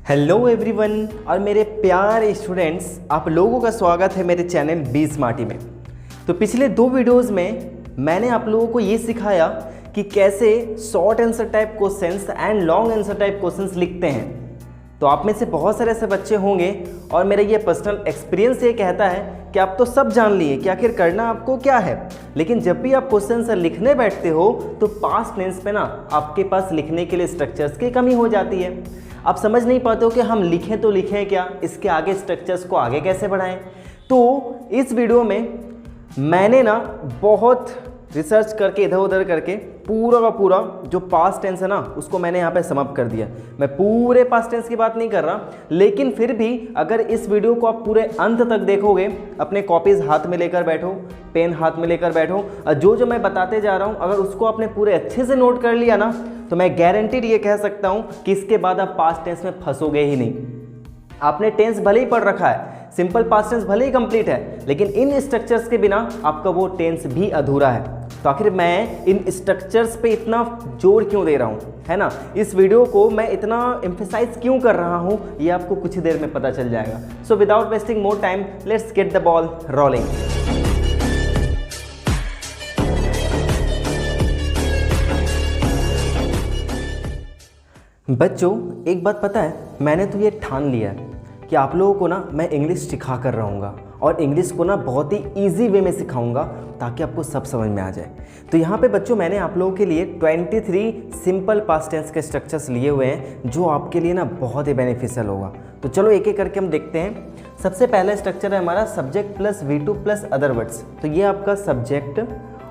Hello everyone और मेरे प्यारे स्टूडेंट्स, आप लोगों का स्वागत है मेरे चैनल बी स्मार्टी में। तो पिछले दो वीडियोस में मैंने आप लोगों को ये सिखाया कि कैसे short answer type questions and long answer type questions लिखते हैं। तो आप में से बहुत सारे ऐसे बच्चे होंगे और मेरा ये पर्सनल एक्सपीरियंस ये कहता है कि आप तो सब जान लिए कि आखिर करना आपको क्या है, लेकिन जब भी आप क्वेश्चन लिखने बैठते हो तो पास्ट टेंस पे ना आपके पास लिखने के लिए स्ट्रक्चर्स की कमी हो जाती है। आप समझ नहीं पाते हो कि हम लिखें तो लिखें क्या, इसके आगे स्ट्रक्चर्स को आगे कैसे बढ़ाएं। तो इस वीडियो में मैंने ना बहुत रिसर्च करके इधर उधर करके पूरा का पूरा जो पास्ट टेंस है ना उसको मैंने यहाँ पे समअप कर दिया। मैं पूरे पास्ट टेंस की बात नहीं कर रहा, लेकिन फिर भी अगर इस वीडियो को आप पूरे अंत तक देखोगे, अपने कॉपीज़ हाथ में लेकर बैठो, पेन हाथ में लेकर बैठो और जो मैं बताते जा रहा हूँ अगर उसको आपने पूरे अच्छे से नोट कर लिया ना तो मैं गारंटीड ये कह सकता हूँ कि इसके बाद आप पास्ट टेंस में फंसोगे ही नहीं। आपने टेंस भले ही पढ़ रखा है, सिंपल पास्ट टेंस भले ही कंप्लीट है, लेकिन इन स्ट्रक्चर्स के बिना आपका वो टेंस भी अधूरा है। तो आखिर मैं इन स्ट्रक्चर्स पे इतना जोर क्यों दे रहा हूँ, है ना, इस वीडियो को मैं इतना एम्फेसाइज क्यों कर रहा हूँ, ये आपको कुछ ही देर में पता चल जाएगा। So without wasting more time, let's get the ball rolling. बच्चों, एक बात पता है, मैंने तो ये ठान लिया है कि आप लोगों को ना मैं इंग्लिश सिखा कर रहूँगा और इंग्लिश को ना बहुत ही इजी वे में सिखाऊंगा ताकि आपको सब समझ में आ जाए। तो यहाँ पे बच्चों मैंने आप लोगों के लिए 23 सिंपल पास्ट टेंस के स्ट्रक्चर्स लिए हुए हैं जो आपके लिए ना बहुत ही बेनिफिशियल होगा। तो चलो एक एक करके हम देखते हैं। सबसे पहला स्ट्रक्चर है हमारा subject plus V2 plus other words. तो ये आपका सब्जेक्ट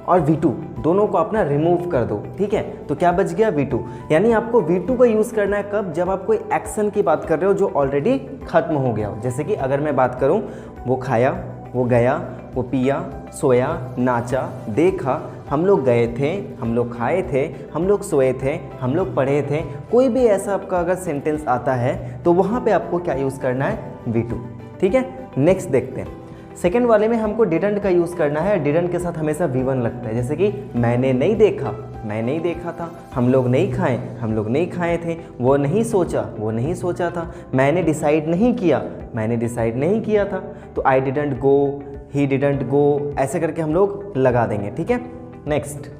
और V2 दोनों को अपना रिमूव कर दो, ठीक है। तो क्या बच गया V2, यानी आपको V2 का यूज़ करना है कब, जब आप कोई एक्शन की बात कर रहे हो जो ऑलरेडी खत्म हो गया हो। जैसे कि अगर मैं बात करूं, वो खाया, वो गया, वो पिया, सोया, नाचा, देखा, हम लोग गए थे, हम लोग खाए थे, हम लोग सोए थे, हम लोग पढ़े थे, कोई भी ऐसा आपका अगर सेंटेंस आता है तो वहाँ पे आपको क्या यूज़ करना है, V2, ठीक है। नेक्स्ट देखते हैं। सेकेंड वाले में हमको डिडंट का यूज़ करना है। डिडंट के साथ हमेशा V1 लगता है। जैसे कि मैंने नहीं देखा, मैं नहीं देखा था, हम लोग नहीं खाए, हम लोग नहीं खाए थे, वो नहीं सोचा, वो नहीं सोचा था, मैंने डिसाइड नहीं किया, मैंने डिसाइड नहीं किया था। तो I didn't go, he didn't go, ऐसे करके हम लोग लगा देंगे, ठीक है। नेक्स्ट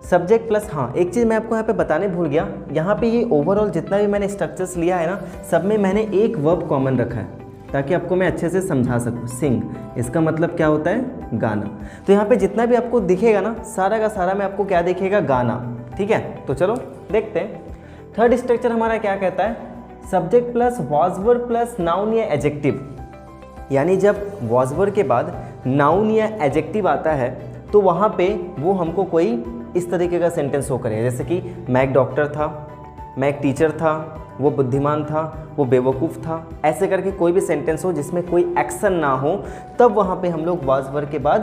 सब्जेक्ट प्लस, हाँ एक चीज़ मैं आपको यहाँ पे बताने भूल गया, यहाँ पे ये ओवरऑल जितना भी मैंने स्ट्रक्चर्स लिया है ना, सब में मैंने एक वर्ब कॉमन रखा है ताकि आपको मैं अच्छे से समझा सकूँ। सिंग, इसका मतलब क्या होता है, गाना। तो यहाँ पे जितना भी आपको दिखेगा ना, सारा का सारा में आपको क्या दिखेगा, गाना, ठीक है। तो चलो देखते हैं। थर्ड स्ट्रक्चर हमारा क्या कहता है, subject plus was verb plus noun या एडजेक्टिव। यानी जब वॉज वर्ब के बाद नाउन या एडजेक्टिव आता है तो वहाँ पे वो हमको कोई इस तरीके का सेंटेंस हो करेगा। जैसे कि मैं एक डॉक्टर था, मैं एक टीचर था, वो बुद्धिमान था, वो बेवकूफ़ था, ऐसे करके कोई भी सेंटेंस हो जिसमें कोई एक्शन ना हो, तब वहाँ पे हम लोग वॉज वर्ब के बाद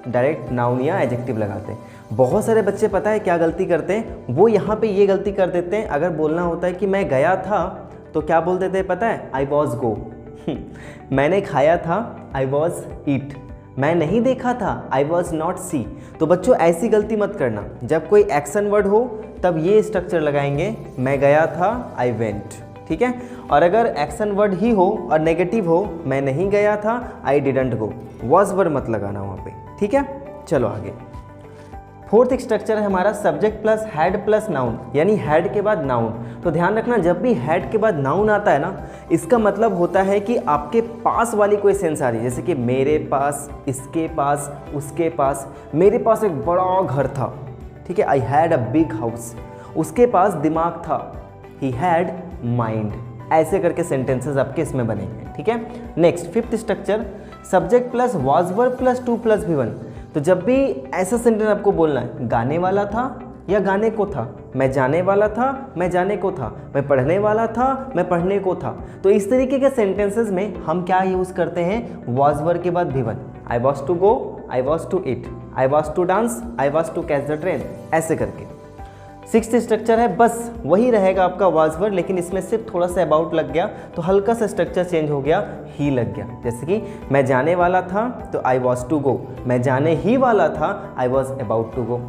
डायरेक्ट नाउन या एडजेक्टिव लगाते हैं। बहुत सारे बच्चे पता है क्या गलती करते हैं, वो यहाँ पे ये गलती कर देते हैं, अगर बोलना होता है कि मैं गया था तो क्या बोल देते हैं पता है, आई वॉज गो। मैंने खाया था, आई वॉज ईट। मैं नहीं देखा था, आई वॉज नॉट सी। तो बच्चों ऐसी गलती मत करना, जब कोई एक्शन वर्ड हो तब ये स्ट्रक्चर लगाएंगे, मैं गया था, आई वेंट, ठीक है। और अगर एक्शन वर्ड ही हो और नेगेटिव हो, मैं नहीं गया था, I didn't go, was word मत लगाना वहाँ पे, ठीक है। चलो आगे। फोर्थ स्ट्रक्चर है हमारा subject plus had plus noun, यानी हैड के बाद नाउन। तो ध्यान रखना, जब भी हैड के बाद नाउन आता है ना, इसका मतलब होता है कि आपके पास वाली कोई सेंस आ रही है। जैसे कि मेरे पास, इसके पास, उसके पास। मेरे पास एक बड़ा घर था, ठीक है, I had a big house. उसके पास दिमाग था, ही हैड माइंड। ऐसे करके सेंटेंसेस आपके इसमें बनेंगे, ठीक है। Next fifth structure subject plus was verb plus two plus V1। तो जब भी ऐसा सेंटेंस आपको बोलना है, गाने वाला था या गाने को था, मैं जाने वाला था, मैं जाने को था, मैं पढ़ने वाला था, मैं पढ़ने को था। तो इस तरीके के सेंटेंसेस में हम क्या यूज़ करते हैं, वॉज वर्ब के बाद V1। I was to go, I was to eat, I was to dance, I was to catch the train, ऐसे करके। सिक्स्थ स्ट्रक्चर है बस वही रहेगा आपका वॉज वर्ब, लेकिन इसमें सिर्फ थोड़ा सा अबाउट लग गया तो हल्का सा स्ट्रक्चर चेंज हो गया, ही लग गया। जैसे कि मैं जाने वाला था तो आई वॉज टू गो, मैं जाने ही वाला था, I was about to go.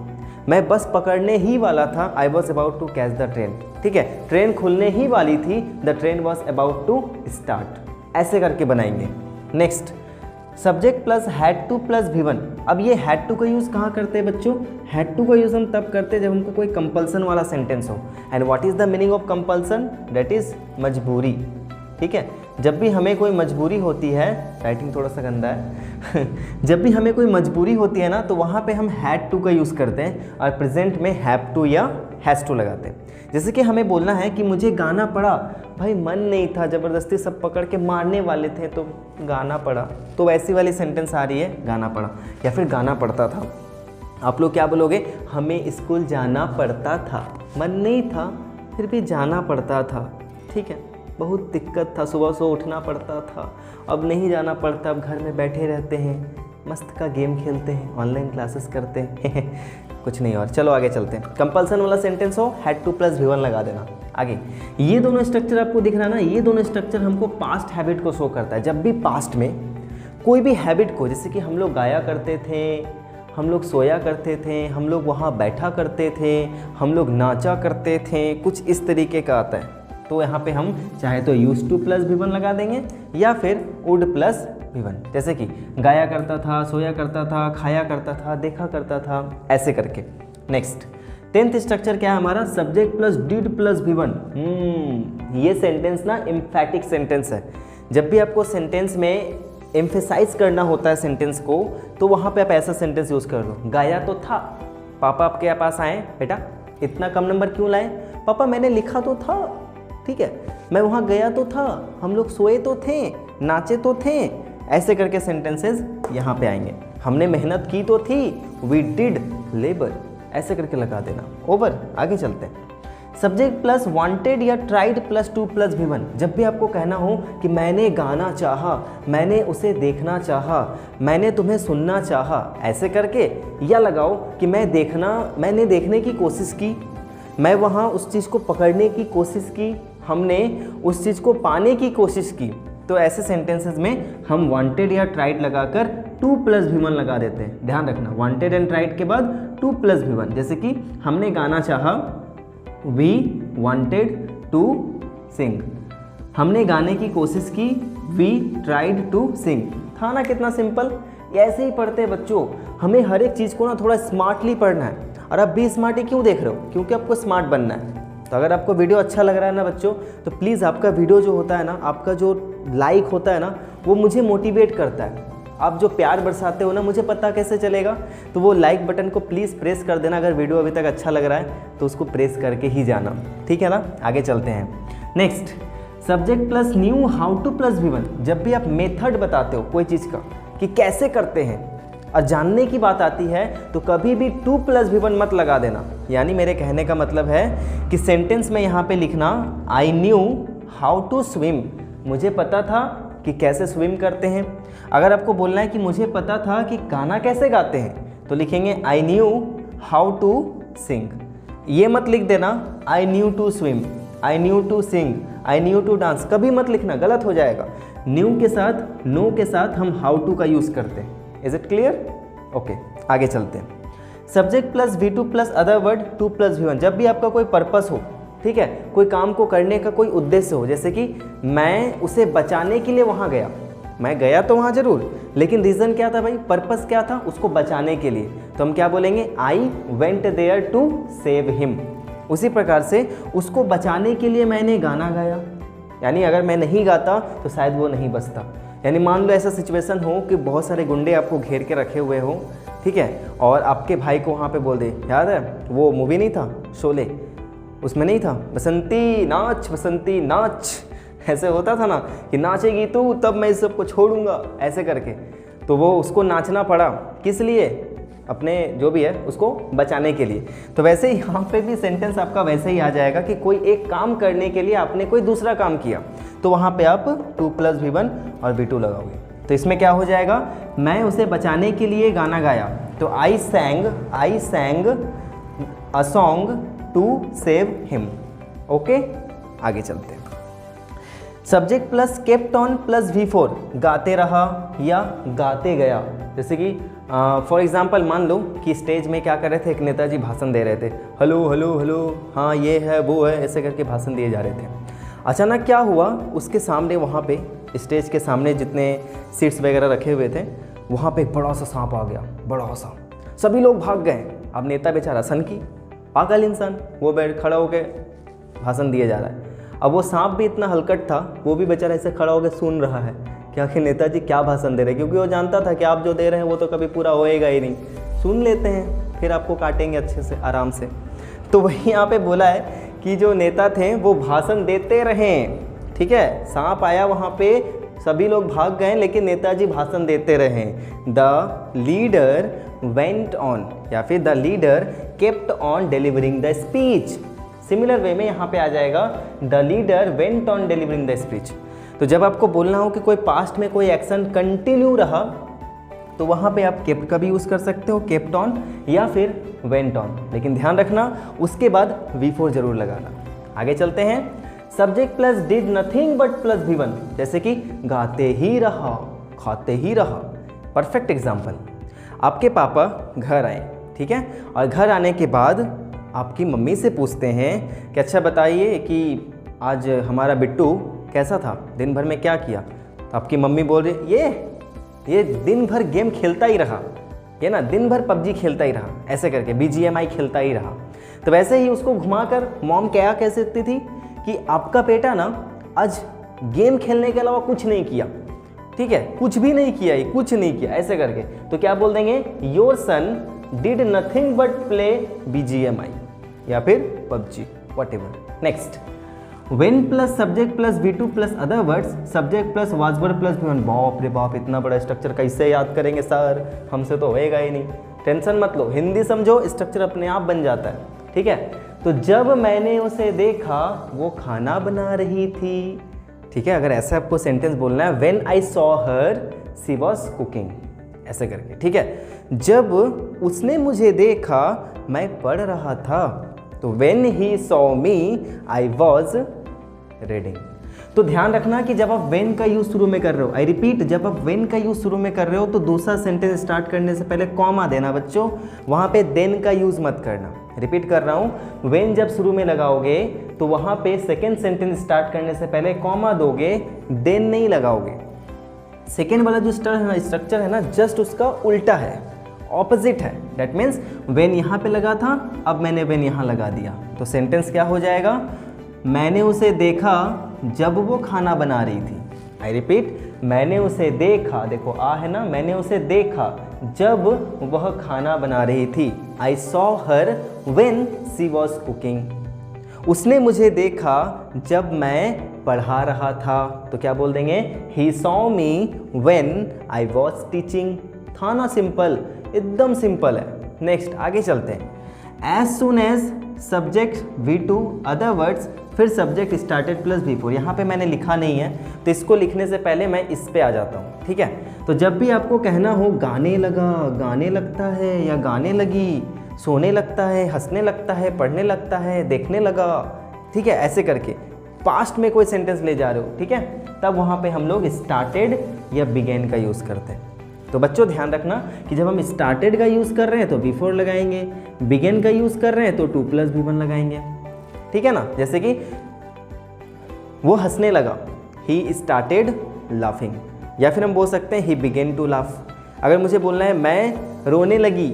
मैं बस पकड़ने ही वाला था, I was about to catch the train. ठीक है, ट्रेन खुलने ही वाली थी, the train was about to start. ऐसे करके बनाएंगे। Next, subject plus had to plus V1। अब ये हैड टू का यूज़ कहाँ करते हैं बच्चों? हैड टू का यूज़ हम तब करते हैं जब हमको कोई कंपल्सन वाला सेंटेंस हो। And what is the meaning of compulsion? That is मजबूरी। ठीक है, जब भी हमें कोई मजबूरी होती है, राइटिंग थोड़ा सा गंदा है जब भी हमें कोई मजबूरी होती है ना, तो वहाँ पे हम हैड टू का यूज़ करते हैं और प्रेजेंट में हैव टू या हैज़ टू लगाते हैं। जैसे कि हमें बोलना है कि मुझे गाना पड़ा, भाई मन नहीं था, ज़बरदस्ती सब पकड़ के मारने वाले थे तो गाना पड़ा, तो वैसी वाली सेंटेंस आ रही है गाना पड़ा। या फिर गाना पड़ता था, आप लोग क्या बोलोगे? हमें स्कूल जाना पड़ता था, मन नहीं था फिर भी जाना पड़ता था। ठीक है, बहुत दिक्कत था, सुबह से उठना पड़ता था, अब नहीं जाना पड़ता, अब घर में बैठे रहते हैं, मस्त का गेम खेलते हैं, ऑनलाइन क्लासेस करते हैं कुछ नहीं और। चलो आगे चलते हैं। कंपल्सन वाला सेंटेंस हो, हैड टू प्लस V1 लगा देना। आगे ये दोनों स्ट्रक्चर आपको दिख रहा है ना, ये दोनों स्ट्रक्चर हमको पास्ट हैबिट को शो करता है। जब भी पास्ट में कोई भी हैबिट को, जैसे कि हम लोग गाया करते थे, हम लोग सोया करते थे, हम लोग वहाँ बैठा करते थे, हम लोग नाचा करते थे, कुछ इस तरीके का आता है, तो यहाँ पे हम चाहे तो यूज टू प्लस V1 लगा देंगे या फिर वुड प्लस V1। जैसे कि गाया करता था, सोया करता था, खाया करता था, देखा करता था, ऐसे करके। नेक्स्ट 10th स्ट्रक्चर क्या है हमारा? Subject plus did plus V1। ये सेंटेंस ना एम्फैटिक सेंटेंस है। जब भी आपको सेंटेंस में एम्फेसाइज करना होता है सेंटेंस को, तो वहाँ पे आप ऐसा सेंटेंस यूज़ कर लो। गाया तो था, पापा आपके पास आए, बेटा इतना कम नंबर क्यों लाए? पापा मैंने लिखा तो था, ठीक है, मैं वहाँ गया तो था, हम लोग सोए तो थे, नाचे तो थे, ऐसे करके सेंटेंसेस यहाँ पे आएंगे। हमने मेहनत की तो थी, वी डिड लेबर, ऐसे करके लगा देना। ओवर। आगे चलते हैं। सब्जेक्ट प्लस वांटेड या tried plus two plus V1। जब भी आपको कहना हो कि मैंने गाना चाहा, मैंने उसे देखना चाहा, मैंने तुम्हें सुनना चाहा, ऐसे करके, या लगाओ कि मैंने देखने की कोशिश की, मैं वहाँ उस चीज़ को पकड़ने की कोशिश की, हमने उस चीज़ को पाने की कोशिश की। तो ऐसे सेंटेंसेस में हम वांटेड या ट्राइड लगाकर टू प्लस V1 लगा देते हैं। ध्यान रखना, वांटेड एंड ट्राइड के बाद टू प्लस V1। जैसे कि हमने गाना चाहा, वी वांटेड टू सिंग, हमने गाने की कोशिश की, वी ट्राइड टू सिंग। था ना कितना सिंपल? ऐसे ही पढ़ते हैं बच्चों। हमें हर एक चीज़ को ना थोड़ा स्मार्टली पढ़ना है। और आप भी स्मार्ट ही क्यों देख रहे हो? क्योंकि आपको स्मार्ट बनना है। तो अगर आपको वीडियो अच्छा लग रहा है ना बच्चों, तो प्लीज़ आपका वीडियो जो होता है ना, आपका जो लाइक होता है ना, वो मुझे मोटिवेट करता है। आप जो प्यार बरसाते हो ना, मुझे पता कैसे चलेगा? तो वो लाइक बटन को प्लीज़ प्रेस कर देना। अगर वीडियो अभी तक अच्छा लग रहा है तो उसको प्रेस करके ही जाना, ठीक है ना? आगे चलते हैं। Next, subject plus new how to plus V1। जब भी आप मेथड बताते हो कोई चीज़ का कि कैसे करते हैं और जानने की बात आती है, तो कभी भी टू प्लस V1 मत लगा देना। यानी मेरे कहने का मतलब है कि सेंटेंस में यहाँ पे लिखना I knew how to swim, मुझे पता था कि कैसे स्विम करते हैं। अगर आपको बोलना है कि मुझे पता था कि गाना कैसे गाते हैं, तो लिखेंगे I knew how to sing. ये मत लिख देना I knew to swim, I knew to sing, I knew to dance, कभी मत लिखना, गलत हो जाएगा। न्यू के साथ, नो के साथ हम हाउ टू का यूज़ करते हैं। Is it clear? ओके, आगे चलते हैं। Subject plus V2 plus other word to plus V1। जब भी आपका कोई पर्पस हो, ठीक है, कोई काम को करने का कोई उद्देश्य हो, जैसे कि मैं उसे बचाने के लिए वहाँ गया, मैं गया तो वहाँ ज़रूर, लेकिन रीज़न क्या था भाई? पर्पस क्या था? उसको बचाने के लिए। तो हम क्या बोलेंगे? I went there to save him. उसी प्रकार से उसको बचाने के लिए मैंने गाना गाया। यानी अगर मैं नहीं गाता तो शायद वो नहीं बचता। यानी मान लो ऐसा सिचुएशन हो कि बहुत सारे गुंडे आपको घेर के रखे हुए हो, ठीक है, और आपके भाई को वहाँ पे बोल दे, याद है वो मूवी नहीं था शोले, उसमें नहीं था बसंती नाच, बसंती नाच, ऐसे होता था ना कि नाचेगी तू तब मैं इस सबको छोड़ूंगा, ऐसे करके। तो वो उसको नाचना पड़ा, किस लिए? अपने जो भी है उसको बचाने के लिए। तो वैसे ही यहाँ पे भी सेंटेंस आपका वैसे ही आ जाएगा कि कोई एक काम करने के लिए आपने कोई दूसरा काम किया, तो वहाँ पे आप टू प्लस V1 और V2 लगाओगे। तो इसमें क्या हो जाएगा? मैं उसे बचाने के लिए गाना गाया, तो I sang a song to save him. Okay, आगे चलते हैं। Subject plus kept on plus V4, गाते रहा या गाते गया। जैसे कि फॉर एग्जाम्पल मान लो कि स्टेज में क्या कर रहे थे, एक नेताजी भाषण दे रहे थे, हेलो हेलो हेलो, हाँ ये है वो है, ऐसे करके भाषण दिए जा रहे थे। अचानक क्या हुआ, उसके सामने वहाँ पे स्टेज के सामने जितने सीट्स वगैरह रखे हुए थे वहाँ पे एक बड़ा सा सांप आ गया, बड़ा सा। सभी लोग भाग गए। अब नेता बेचारा सनकी, पागल इंसान, वो बैठ खड़ा होकर भाषण दिए जा रहा है। अब वो सांप भी इतना हलकट था, वो भी बेचारा ऐसे खड़ा होकर सुन रहा है कि आखिर नेताजी क्या भाषण दे रहे हैं, क्योंकि वो जानता था कि आप जो दे रहे हैं वो तो कभी पूरा होएगा ही नहीं। सुन लेते हैं, फिर आपको काटेंगे अच्छे से, आराम से। तो वही यहाँ पे बोला है कि जो नेता थे वो भाषण देते रहें, ठीक है। सांप आया वहाँ पे, सभी लोग भाग गए, लेकिन नेताजी भाषण देते रहें। द लीडर वेंट ऑन, या फिर the leader kept on delivering the speech. Similar way में यहाँ पे आ जाएगा the leader went on delivering the speech. तो जब आपको बोलना हो कि कोई पास्ट में कोई एक्शन कंटिन्यू रहा, तो वहाँ पे आप केप्ट का भी यूज़ कर सकते हो, केप्ट ऑन या फिर वेंट ऑन। लेकिन ध्यान रखना उसके बाद V4 जरूर लगाना। आगे चलते हैं। Subject plus did nothing but plus V1, जैसे कि गाते ही रहा, खाते ही रहा। Perfect example. आपके पापा घर आए, ठीक है, और घर आने के बाद आपकी मम्मी से पूछते हैं कि अच्छा बताइए कि आज हमारा बिट्टू कैसा था, दिन भर में क्या किया। तो आपकी मम्मी बोल रही ये दिन भर गेम खेलता ही रहा, ये ना दिन भर PUBG खेलता ही रहा, ऐसे करके BGMI खेलता ही रहा। तो वैसे ही उसको घुमाकर मॉम क्या कह सकती थी कि आपका बेटा ना आज गेम खेलने के अलावा कुछ नहीं किया, ठीक है, कुछ भी नहीं किया, ये कुछ नहीं किया, ऐसे करके। तो क्या बोल देंगे, your son did nothing but play BGMI या फिर PUBG, whatever. Next, when plus subject plus V2 plus other words, subject plus was word plus V1। बाप रे बाप, इतना बड़ा स्ट्रक्चर कैसे याद करेंगे सर, हमसे तो होएगा ही नहीं। टेंशन मत लो, हिंदी समझो, स्ट्रक्चर अपने आप बन जाता है, ठीक है। तो जब मैंने उसे देखा वो खाना बना रही थी, ठीक है। अगर ऐसा आपको सेंटेंस बोलना है, when I saw her she was cooking, ऐसे करके, ठीक है। जब उसने मुझे देखा मैं पढ़ रहा था, तो when he saw me I was reading. तो ध्यान रखना कि जब आप व्हेन का यूज शुरू में कर रहे हो, आई रिपीट, जब आप व्हेन का यूज शुरू में कर रहे हो तो दूसरा सेंटेंस स्टार्ट करने से पहले कॉमा देना बच्चों, वहां पे देन का यूज मत करना। रिपीट कर रहा हूं, व्हेन जब शुरू में लगाओगे तो वहां पे सेकेंड सेंटेंस स्टार्ट करने से पहले कॉमा दोगे, देन नहीं लगाओगे। सेकेंड वाला जो स्ट्रक्चर है ना, जस्ट उसका उल्टा है, ऑपोजिट है। दैट मीन्स व्हेन यहाँ पे लगा था, अब मैंने व्हेन यहाँ लगा दिया, तो सेंटेंस क्या हो जाएगा, मैंने उसे देखा जब वो खाना बना रही थी। आई रिपीट, मैंने उसे देखा, देखो आ है ना, मैंने उसे देखा जब वह खाना बना रही थी। आई saw her when she was cooking. उसने मुझे देखा जब मैं पढ़ा रहा था, तो क्या बोल देंगे, he saw me when I was teaching. था ना सिंपल, एकदम सिंपल है। नेक्स्ट आगे चलते हैं। As soon as subject V2 other words, फिर सब्जेक्ट स्टार्टेड प्लस V4। यहाँ पे मैंने लिखा नहीं है, तो इसको लिखने से पहले मैं इस पे आ जाता हूँ, ठीक है। तो जब भी आपको कहना हो गाने लगा, गाने लगता है, या गाने लगी, सोने लगता है, हंसने लगता है, पढ़ने लगता है, देखने लगा, ठीक है, ऐसे करके पास्ट में कोई सेंटेंस ले जा रहे हो, ठीक है, तब वहाँ पे हम लोग स्टार्टेड या बिगेन का यूज़ करते हैं। तो बच्चों ध्यान रखना कि जब हम स्टार्टेड का यूज़ कर रहे हैं तो V4 लगाएंगे, बिगेन का यूज़ कर रहे हैं तो 2 + V1 लगाएंगे, ठीक है ना। जैसे कि वो हंसने लगा, ही स्टार्टेड लाफिंग, या फिर हम बोल सकते हैं ही बिगेन टू लाफ। अगर मुझे बोलना है मैं रोने लगी,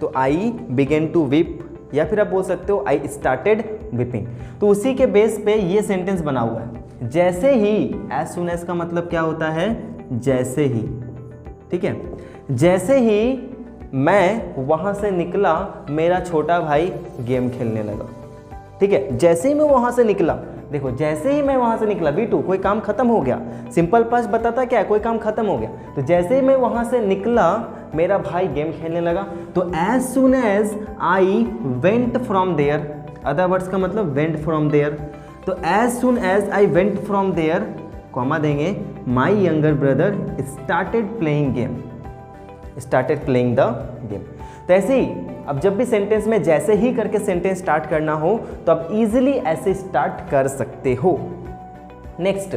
तो आई बिगेन टू वीप, या फिर आप बोल सकते हो आई स्टार्टेड विपिंग। तो उसी के बेस पे ये सेंटेंस बना हुआ है। जैसे ही, एज सुन एज का मतलब क्या होता है, जैसे ही, ठीक है। जैसे ही मैं वहाँ से निकला, मेरा छोटा भाई गेम खेलने लगा, ठीक है। जैसे ही मैं वहाँ से निकला, देखो जैसे ही मैं वहाँ से निकला, V2 कोई काम खत्म हो गया, सिंपल पास्ट बताता क्या है, कोई काम खत्म हो गया। तो जैसे ही मैं वहाँ से निकला, मेरा भाई गेम खेलने लगा। तो as soon as I went from there, other words का मतलब वेंट फ्रॉम देयर। तो as soon as I went from there, comma देंगे, my younger brother started playing game, started playing the game. तो ऐसे ही अब जब भी सेंटेंस में जैसे ही करके सेंटेंस स्टार्ट करना हो तो आप इजीली ऐसे स्टार्ट कर सकते हो। नेक्स्ट,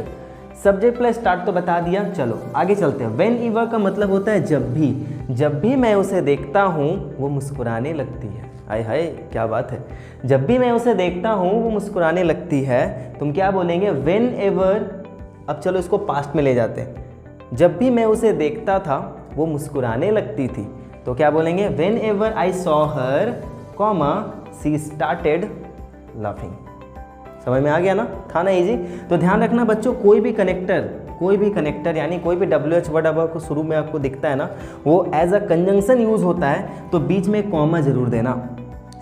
सब्जेक्ट प्लस स्टार्ट तो बता दिया, चलो आगे चलते हैं। व्हेन एवर का मतलब होता है जब भी, जब भी मैं उसे देखता हूँ वो मुस्कुराने लगती है। हाय हाय क्या बात है। जब भी मैं उसे देखता हूँ वो मुस्कुराने लगती है। तुम क्या बोलेंगे? When ever. अब चलो इसको पास्ट में ले जाते हैं। जब भी मैं उसे देखता था वो मुस्कुराने लगती थी, तो क्या बोलेंगे? Whenever I saw her, comma she started laughing. समझ में आ गया ना? था ना इजी? तो ध्यान रखना बच्चों, कोई भी कनेक्टर यानी कोई भी WH वर्ड आपको शुरू में आपको दिखता है ना, वो एज अ कंजंक्शन यूज़ होता है, तो बीच में कॉमा जरूर देना।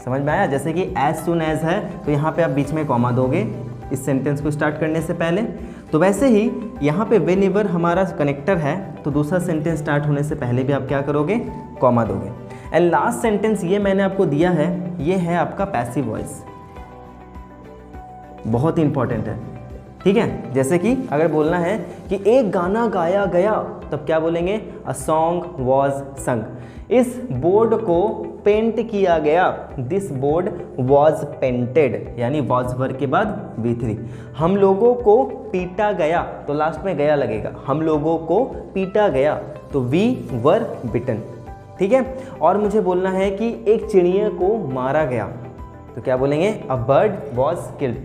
समझ में आया? जैसे कि एज सुन एज है, तो यहाँ पे आप बीच में कॉमा दोगे इस सेंटेंस को स्टार्ट करने से पहले। तो वैसे ही यहाँ पे वेन एवर हमारा कनेक्टर है, तो दूसरा सेंटेंस स्टार्ट होने से पहले भी आप क्या करोगे? कॉमा दोगे। एंड लास्ट सेंटेंस ये मैंने आपको दिया है, ये है आपका पैसिव वॉइस, बहुत ही इंपॉर्टेंट है। ठीक है, जैसे कि अगर बोलना है कि एक गाना गाया गया, तब क्या बोलेंगे? अ सॉन्ग वॉज संग। इस बोर्ड को पेंट किया गया, दिस बोर्ड वॉज पेंटेड, यानी वॉज वर्ब के बाद V3। हम लोगों को पीटा गया, तो लास्ट में गया लगेगा। हम लोगों को पीटा गया, तो वी वर बिटन। ठीक है, और मुझे बोलना है कि एक चिड़िया को मारा गया, तो क्या बोलेंगे? A bird was killed.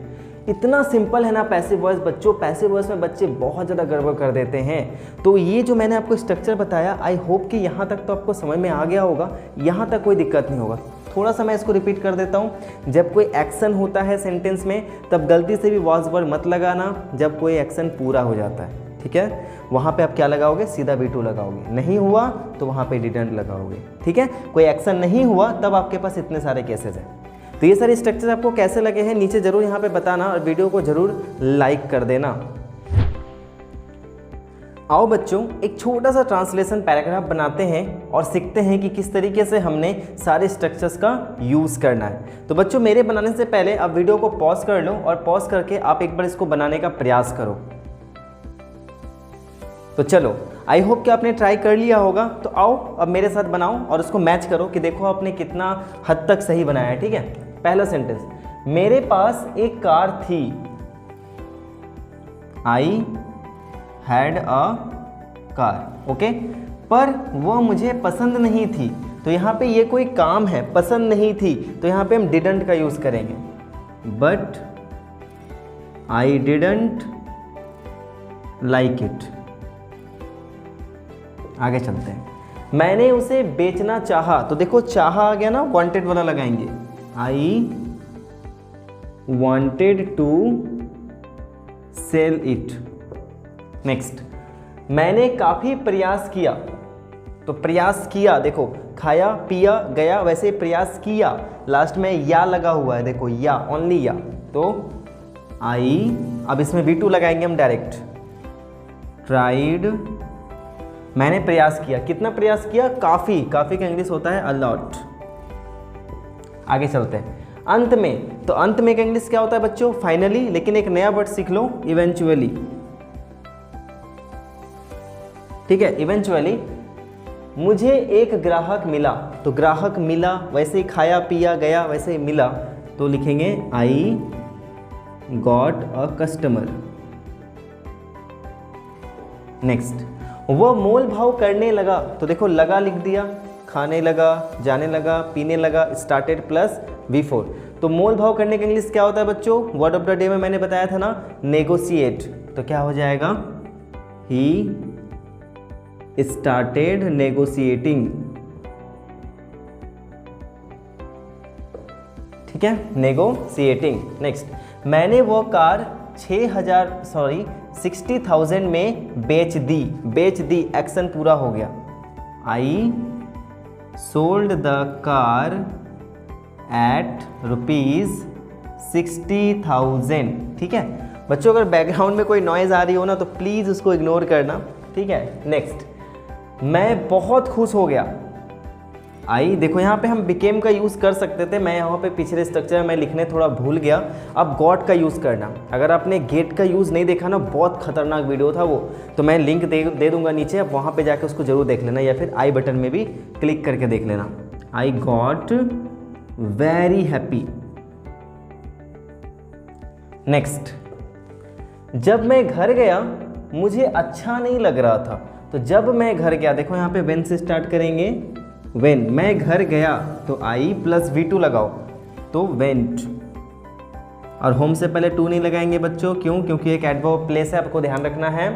इतना सिंपल है ना पैसिव वॉइस बच्चों। पैसिव वॉइस में बच्चे बहुत ज़्यादा गड़बड़ कर देते हैं। तो ये जो मैंने आपको स्ट्रक्चर बताया, आई होप कि यहाँ तक तो आपको समझ में आ गया होगा, यहाँ तक कोई दिक्कत नहीं होगा। थोड़ा सा मैं इसको रिपीट कर देता हूँ। जब कोई एक्शन होता है सेंटेंस में, तब गलती से भी वॉज वर्ड मत लगाना जब कोई एक्शन पूरा हो जाता है। ठीक है, वहाँ पे आप क्या लगाओगे? सीधा V2 लगाओगे। नहीं हुआ तो वहाँ पे डिडंट लगाओगे। ठीक है, कोई एक्शन नहीं हुआ तब आपके पास इतने सारे केसेस हैं। तो ये सारे स्ट्रक्चर आपको कैसे लगे हैं नीचे जरूर यहाँ पे बताना, और वीडियो को जरूर लाइक कर देना। आओ बच्चों, एक छोटा सा ट्रांसलेशन पैराग्राफ बनाते हैं और सीखते हैं कि किस तरीके से हमने सारे स्ट्रक्चर्स का यूज़ करना है। तो बच्चों, मेरे बनाने से पहले आप वीडियो को पॉज कर लो और पॉज करके आप एक बार इसको बनाने का प्रयास करो। तो चलो, आई होप कि आपने ट्राई कर लिया होगा। तो आओ अब मेरे साथ बनाओ और उसको मैच करो कि देखो आपने कितना हद तक सही बनाया है। ठीक है, पहला सेंटेंस, मेरे पास एक कार थी। I had a car. Okay, पर वो मुझे पसंद नहीं थी। तो यहाँ पे ये कोई काम है, पसंद नहीं थी, तो यहाँ पे हम डिडंट का यूज़ करेंगे। But I didn't like it. आगे चलते हैं। मैंने उसे बेचना चाहा, तो देखो चाहा आ गया ना, वांटेड वाला लगाएंगे। I wanted to sell it. Next, मैंने काफ़ी प्रयास किया, तो प्रयास किया, देखो खाया पिया गया, वैसे प्रयास किया, लास्ट में या लगा हुआ है, देखो या, ओनली या, तो आई, अब इसमें V2 लगाएंगे हम डायरेक्ट। ट्राइड, मैंने प्रयास किया, कितना प्रयास किया? काफ़ी। काफ़ी का इंग्लिश होता है अ लॉट। आगे चलते हैं। अंत में, तो अंत में का इंग्लिश क्या होता है बच्चों? फाइनली। लेकिन एक नया वर्ड सीख लो, इवेंचुअली। ठीक है, इवेंचुअली। मुझे एक ग्राहक मिला, तो ग्राहक मिला, वैसे ही खाया पिया गया, वैसे ही मिला, तो लिखेंगे I got a customer. Next, वह मोल भाव करने लगा, तो देखो लगा लिख दिया, खाने लगा, जाने लगा, पीने लगा, स्टार्टेड प्लस V4। तो मोल भाव करने का इंग्लिश क्या होता है बच्चों? वर्ड ऑफ द डे में मैंने बताया था ना, नेगोशिएट। तो क्या हो जाएगा? He started negotiating. ठीक है, नेगोशिएटिंग। नेक्स्ट, मैंने वो कार 60,000 में बेच दी। बेच दी, एक्शन पूरा हो गया। I sold the car eight ₹60,000। ठीक है बच्चों, अगर बैकग्राउंड में कोई नॉइज़ आ रही हो ना, तो प्लीज़ उसको इग्नोर करना। ठीक है, नेक्स्ट, मैं बहुत खुश हो गया। आई, देखो यहाँ पे हम बिकेम का यूज़ कर सकते थे, मैं यहाँ पे पिछले स्ट्रक्चर में लिखने थोड़ा भूल गया। अब गॉट का यूज़ करना। अगर आपने गेट का यूज़ नहीं देखा ना, बहुत खतरनाक वीडियो था वो, तो मैं लिंक दे दूंगा नीचे, आप वहाँ पे जाके उसको ज़रूर देख लेना, या फिर आई बटन में भी क्लिक करके देख लेना। I got very happy. Next, जब मैं घर गया मुझे अच्छा नहीं लग रहा था, तो जब मैं घर गया, देखो यहाँ पे वेन से स्टार्ट करेंगे, वेन, मैं घर गया तो आई प्लस V2 लगाओ तो वेंट। और होम से पहले टू नहीं लगाएंगे बच्चों, क्यों? क्योंकि एक एडवर्ब प्लेस है, आपको ध्यान रखना है।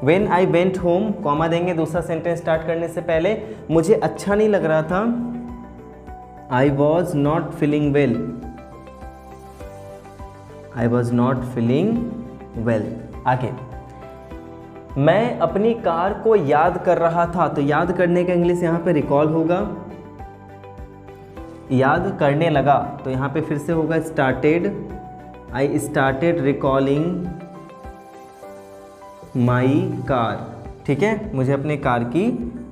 When I went home, comma देंगे दूसरा सेंटेंस स्टार्ट करने से पहले। मुझे अच्छा नहीं लग रहा था, I was not feeling well, I was not feeling well. आगे, मैं अपनी कार को याद कर रहा था, तो याद करने का इंग्लिश यहाँ पे रिकॉल होगा। याद करने लगा तो यहाँ पे फिर से होगा started, I started recalling my car. ठीक है, मुझे अपने कार की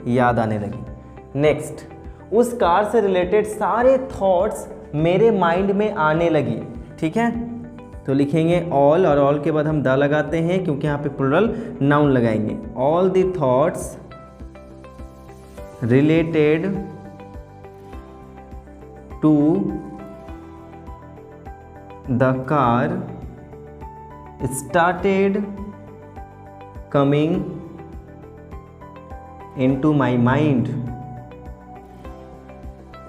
याद आने लगी। नेक्स्ट, उस कार से रिलेटेड सारे थॉट्स मेरे माइंड में आने लगी। ठीक है, तो लिखेंगे ऑल, और ऑल के बाद हम द लगाते हैं क्योंकि यहाँ पे प्लुरल नाउन लगाएंगे। All the thoughts related to the car started coming into my mind.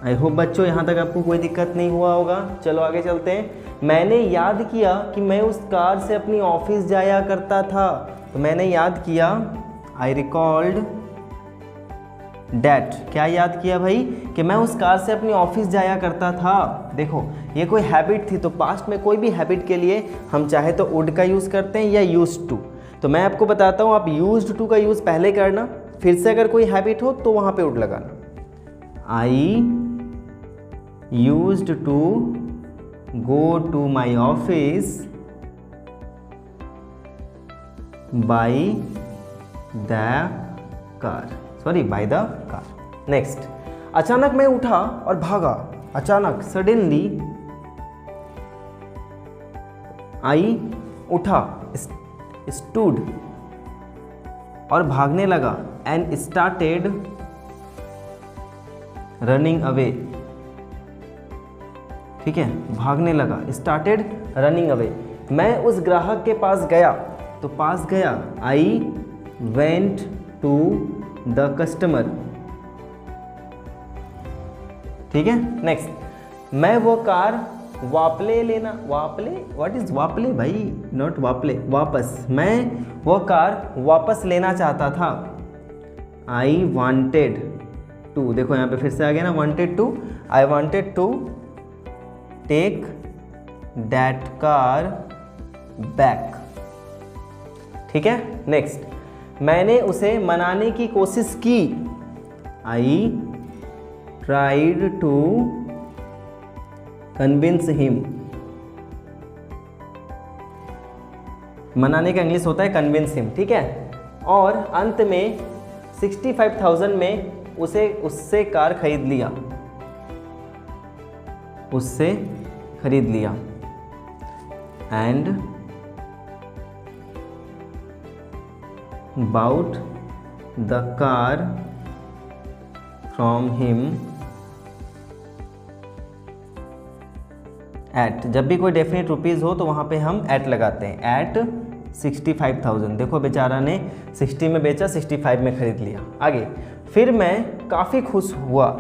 I hope बच्चों यहाँ तक आपको कोई दिक्कत नहीं हुआ होगा। चलो आगे चलते हैं। मैंने याद किया कि मैं उस कार से अपनी ऑफिस जाया करता था, तो मैंने याद किया, आई रिकॉल्ड डैट। क्या याद किया भाई? कि मैं उस कार से अपनी ऑफिस जाया करता था। देखो ये कोई हैबिट थी, तो पास्ट में कोई भी हैबिट के लिए हम चाहे तो वुड का यूज़ करते हैं या यूज्ड टू। तो मैं आपको बताता हूँ, आप यूज्ड टू का यूज़ पहले करना, फिर से अगर कोई हैबिट हो तो वहाँ पे वुड लगाना। I used to go to my office by the car, sorry by the car. Next, अचानक मैं उठा और भागा। अचानक, सडनली, आई उठा, स्टूड और भागने लगा, एंड स्टार्टेड रनिंग अवे। ठीक है, भागने लगा, स्टार्टेड रनिंग अवे। मैं उस ग्राहक के पास गया, तो पास गया, I went to the customer. ठीक है, नेक्स्ट, मैं वो कार वापले लेना, वापले, व्हाट इज वापले भाई? नॉट वापले, वापस। मैं वो कार वापस लेना चाहता था, आई वांटेड टू। देखो यहाँ पे फिर से आ गया ना, wanted to. I wanted to take that car back. ठीक है, नेक्स्ट, मैंने उसे मनाने की कोशिश की, I tried to convince him. मनाने का इंग्लिश होता है कन्विंस हिम। ठीक है, और अंत में 65,000 में उससे कार खरीद लिया, उससे खरीद लिया, and bought the car from him at. जब भी कोई डेफिनेट रुपीज़ हो तो वहाँ पे हम एट लगाते हैं, एट 65,000। देखो बेचारा ने 60 में बेचा, 65 में खरीद लिया। आगे, फिर मैं काफ़ी खुश हुआ,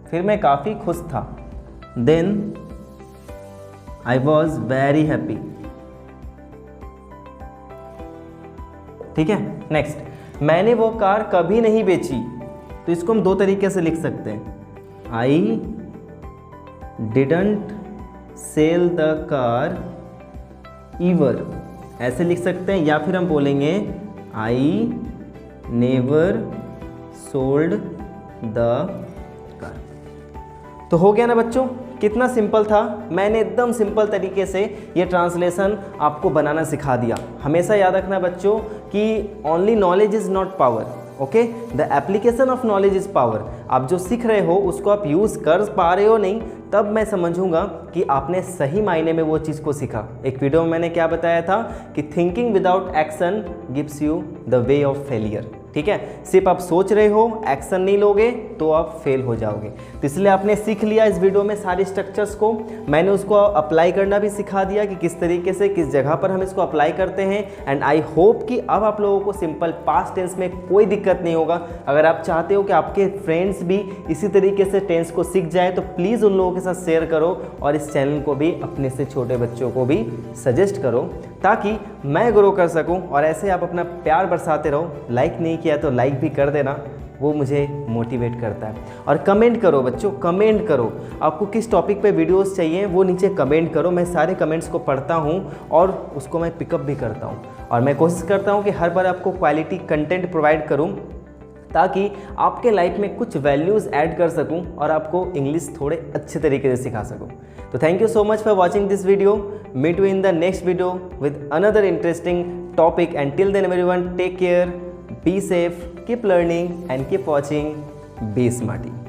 फिर मैं काफ़ी खुश था, then I was very happy. ठीक है, नेक्स्ट, मैंने वो कार कभी नहीं बेची, तो इसको हम दो तरीके से लिख सकते हैं, I didn't sell the car ever, ऐसे लिख सकते हैं, या फिर हम बोलेंगे I never sold the car. तो हो गया ना बच्चों, कितना सिंपल था। मैंने एकदम सिंपल तरीके से ये ट्रांसलेशन आपको बनाना सिखा दिया। हमेशा याद रखना बच्चों कि only knowledge is not power, okay, the application of knowledge is power. आप जो सीख रहे हो उसको आप यूज़ कर पा रहे हो नहीं, तब मैं समझूंगा कि आपने सही मायने में वो चीज़ को सीखा। एक वीडियो में मैंने क्या बताया था कि thinking without action gives you the way of failure. ठीक है। सिर्फ आप सोच रहे हो, एक्शन नहीं लोगे तो आप फेल हो जाओगे। तो इसलिए आपने सीख लिया इस वीडियो में सारे स्ट्रक्चर्स को, मैंने उसको अप्लाई करना भी सिखा दिया कि किस तरीके से किस जगह पर हम इसको अप्लाई करते हैं। एंड आई होप कि अब आप लोगों को सिंपल पास्ट टेंस में कोई दिक्कत नहीं होगा। अगर आप चाहते हो कि आपके फ्रेंड्स भी इसी तरीके से टेंस को सीख जाए तो प्लीज़ उन लोगों के साथ शेयर करो और इस चैनल को भी अपने से छोटे बच्चों को भी सजेस्ट करो ताकि मैं ग्रो कर सकूं। और ऐसे आप अपना प्यार बरसाते रहो। लाइक नहीं किया तो लाइक भी कर देना, वो मुझे मोटिवेट करता है। और कमेंट करो बच्चों, कमेंट करो आपको किस टॉपिक पे वीडियोस चाहिए, वो नीचे कमेंट करो। मैं सारे कमेंट्स को पढ़ता हूँ और उसको मैं पिकअप भी करता हूँ। और मैं कोशिश करता हूँ कि हर बार आपको क्वालिटी कंटेंट प्रोवाइड करूँ ताकि आपके लाइफ में कुछ वैल्यूज़ ऐड कर सकूं और आपको इंग्लिश थोड़े अच्छे तरीके से सिखा सकूं। तो thank you so much for watching this video. Meet you in the next video with another interesting topic and till then everyone take care, be safe, keep learning and keep watching be smarty.